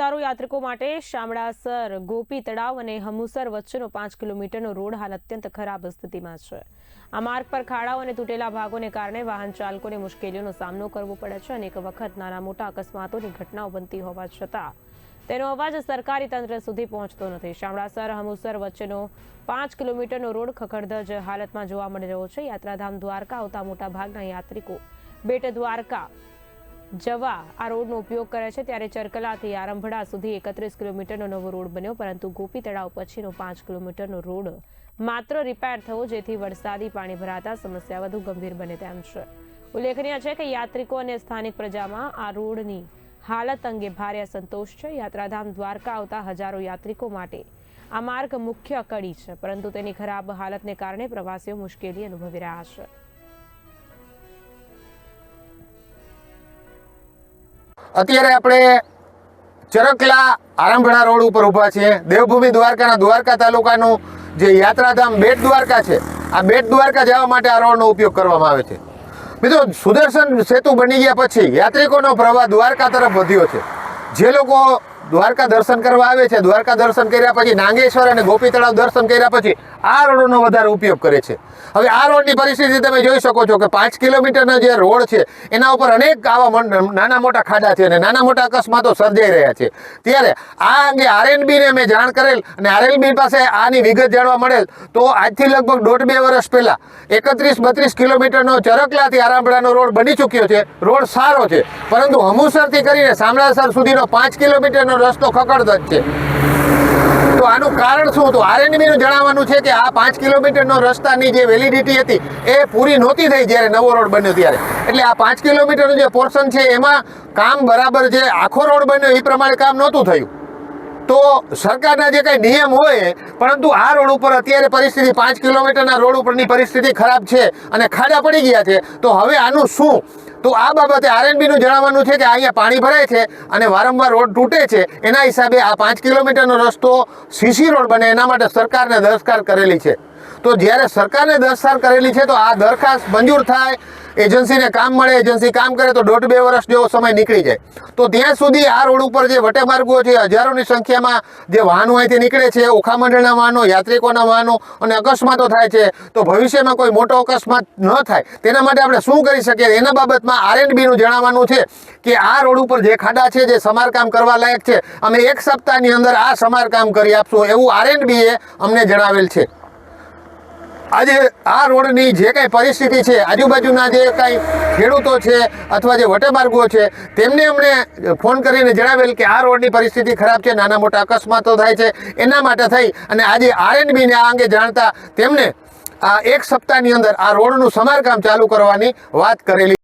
હજારો યાત્રિકો માટે શામળાસર ગોપી તળાવ અને હમુસર વચ્ચેનો 5 કિલોમીટરનો રોડ હાલ અત્યંત ખરાબ સ્થિતિમાં છે। આ માર્ગ પર ખાડાઓ અને તૂટેલા ભાગોને કારણે વાહન ચાલકોને મુશ્કેલીઓનો સામનો કરવો પડે છે। અનેક વખત નાના મોટા અકસ્માતોની ઘટનાઓ બનતી હોવા છતાં તેનો અવાજ સરકારી તંત્ર સુધી પહોંચતો નથી। શામળાસર હમુસર વચ્ચેનો 5 કિલોમીટરનો રોડ ખખડધજ હાલતમાં જોવા મળી રહ્યો છે। યાત્રાધામ દ્વારકા આવતા મોટા ભાગના યાત્રિકો બેટ દ્વારકા જવા આ રોડનો ઉપયોગ કરે છે, ત્યારે ચરકલાથી આરંભડા સુધી 31 કિલોમીટરનો નવો રોડ બન્યો, પરંતુ ગોપી તળાવ પછીનો 5 કિલોમીટરનો રોડ માત્ર રિપેર થયો, જેથી વરસાદી પાણી ભરાતા સમસ્યા વધુ ગંભીર બને તેમ છે। ઉલ્લેખનીય છે કે યાત્રિકો અને સ્થાનિક પ્રજામાં આ રોડની હાલત અંગે ભારે અસંતોષ છે। યાત્રાધામ દ્વારકા આવતા હજારો યાત્રિકો માટે આ માર્ગ મુખ્ય કડી છે, પરંતુ તેની ખરાબ હાલતને કારણે પ્રવાસીઓ મુશ્કેલી અનુભવી રહ્યા છે। અત્યારે આપણે ચરકલા આરંભડા રોડ ઉપર ઊભા છીએ। દેવભૂમિ દ્વારકાના દ્વારકા તાલુકાનું જે યાત્રાધામ બેટ દ્વારકા છે, આ બેટ દ્વારકા જવા માટે આ રોડનો ઉપયોગ કરવામાં આવે છે। મિત્રો, સુદર્શન સેતુ બની ગયા પછી યાત્રિકોનો પ્રવાહ દ્વારકા તરફ વધ્યો છે। જે લોકો દ્વારકા દર્શન કરવા આવે છે, દ્વારકા દર્શન કર્યા પછી નાગેશ્વર અને ગોપી તળાવ દર્શન કર્યા પછી આ રોડનો વધારે ઉપયોગ કરે છે। હવે આ રોડની પરિસ્થિતિ તમે જોઈ શકો છો કે 5 કિલોમીટરનો જે રોડ છે એના ઉપર અનેક આવા નાના મોટા ખાડા છે અને નાના મોટા અકસ્માતો સર્જાઈ રહ્યા છે। ત્યારે આ અંગે આરએનબીને મેં જાણ કરેલ અને આરએનબી પાસે આની વિગત જાણવા મળેલ તો આજથી લગભગ 1.5-2 વર્ષ પહેલા 31-32 કિલોમીટરનો ચરકલાથી આરંભડાનો રોડ બની ચૂક્યો છે। રોડ સારો છે, પરંતુ હમુસરથી કરીને શામળાસર સુધીનો 5 કિલોમીટરનો રસ્તો ખખડધજ છે। તો આનું કારણ શું? તો આરએનબીનું જણાવવાનું છે કે આ 5 કિલોમીટરનો રસ્તાની જે વેલિડિટી હતી એ પૂરી નહોતી થઈ જ્યારે નવો રોડ બન્યો ત્યારે। એટલે આ 5 કિલોમીટરનું જે પોર્શન છે એમાં કામ બરાબર જે આખો રોડ બન્યો એ પ્રમાણે કામ નહોતું થયું। તો સરકારના જે કંઈ નિયમ હોય, પરંતુ આ રોડ ઉપર અત્યારે પરિસ્થિતિ 5 કિલોમીટરના રોડ ઉપરની પરિસ્થિતિ ખરાબ છે અને ખાડા પડી ગયા છે। તો હવે આનું શું? તો આ બાબતે આરએનબીનું જણાવવાનું છે કે અહીંયા પાણી ભરાય છે અને વારંવાર રોડ તૂટે છે, એના હિસાબે આ 5 કિલોમીટરનો રસ્તો સીસી રોડ બને એના માટે સરકારને દરખાસ્ત કરેલી છે। તો જ્યારે સરકારને દરખાસ્ત કરેલી છે તો આ દરખાસ્ત મંજૂર થાય, એજન્સીને કામ મળે, એજન્સી કામ કરે તો 1.5-2 વર્ષ જેવો સમય નીકળી જાય। તો ત્યાં સુધી આ રોડ ઉપર જે વટેમાર્ગો છે, હજારોની સંખ્યામાં જે વાહનો અહીંથી નીકળે છે, ઓખા મંડળના વાહનો, યાત્રિકોના વાહનો અને અકસ્માતો થાય છે। તો ભવિષ્યમાં કોઈ મોટો અકસ્માત ન થાય તેના માટે આપણે શું કરી શકીએ, એના બાબતમાં આરએનબીનું જણાવવાનું છે કે આ રોડ ઉપર જે ખાડા છે, જે સમારકામ કરવા લાયક છે, અમે 1 સપ્તાહની અંદર આ સમારકામ કરી આપશું એવું આરએનબીએ અમને જણાવેલ છે। આજે આ રોડની જે કંઈ પરિસ્થિતિ છે, આજુબાજુના જે કંઈ ખેડૂતો છે અથવા જે વટેમાર્ગો છે તેમને અમને ફોન કરીને જણાવેલ કે આ રોડની પરિસ્થિતિ ખરાબ છે, નાના મોટા અકસ્માતો થાય છે, એના માટે થઈ અને આજે આરએનબીને આ અંગે જાણતા તેમને આ 1 સપ્તાહની અંદર આ રોડનું સમારકામ ચાલુ કરવાની વાત કરેલી।